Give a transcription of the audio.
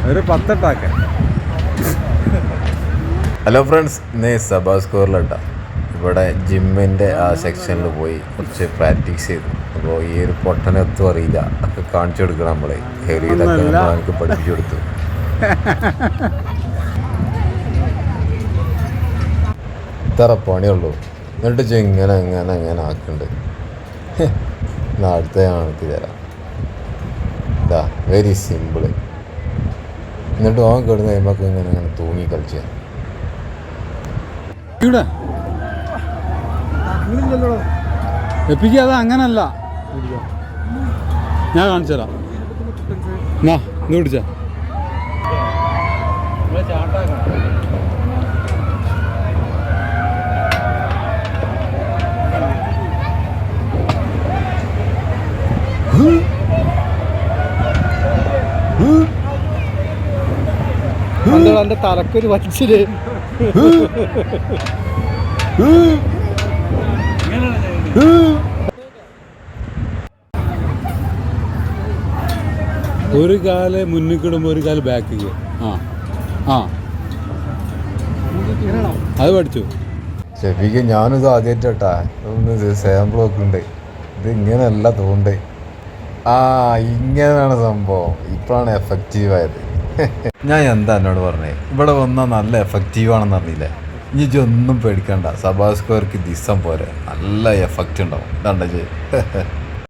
ഒരു 10 taka. Hello friends, ഇന്ന് Saba സ്കോറിലിട്ട ഇവിടെ ജിമ്മിൻ്റെ ആ സെക്ഷനിൽ പോയി കുറച്ച് പ്രാക്ടീസ് ചെയ്തു. അപ്പോൾ ഈ ഒരു പൊട്ടനെത്തും അറിയില്ല ഒക്കെ കാണിച്ചു കൊടുക്കണം. നമ്മളെ ഹെറിയതൊക്കെ നമുക്ക് പഠിപ്പിച്ചു കൊടുത്തു. ഇത്ര പണിയുള്ളൂ. എന്നിട്ട് ഇങ്ങനെ ഇങ്ങനെ ഇങ്ങനെ ആക്കുന്നുണ്ട്. അടുത്ത ഞാൻ ആക്കി തരാം. ഇതാ വെരി സിമ്പിള്. എന്നിട്ട് ഓൻ കിടന്ന് കഴിയുമ്പോൾ ഇങ്ങനെ ഇങ്ങനെ തൂങ്ങി കളിച്ച എപ്പിക്കാതെ അങ്ങനല്ല. ഞാൻ കാണിച്ചു തരാം. എന്നാ ഇത് പിടിച്ച എന്റെ തലക്കൊരു വലിച്ചില്. ഒരു കാല് മുന്നിൽ കിടുമ്പോൾ ഒരു കാല് ബാക്ക്. ആ അത് പഠിച്ചു. ഷെഫിക്ക് ഞാനിത് ആദ്യമായിട്ടാ ഒന്ന് സാമ്പിളൊക്കെ ഉണ്ട്. ഇത് ഇങ്ങനെയല്ല തോണ്ടേ. ഇങ്ങനെയാണ് സംഭവം. ഇപ്പോഴാണ് എഫക്റ്റീവായത്. ഞാൻ എന്താ എന്നോട് പറഞ്ഞേ, ഇവിടെ വന്നാൽ നല്ല എഫക്റ്റീവാണെന്ന് അറിയില്ലേ. ഇനി ഒന്നും പേടിക്കണ്ട. സബാ സ്ക്വയർക്ക് ദിവസം പോരെ നല്ല എഫക്റ്റ് ഉണ്ടാവും. ഇതാണ്ടേ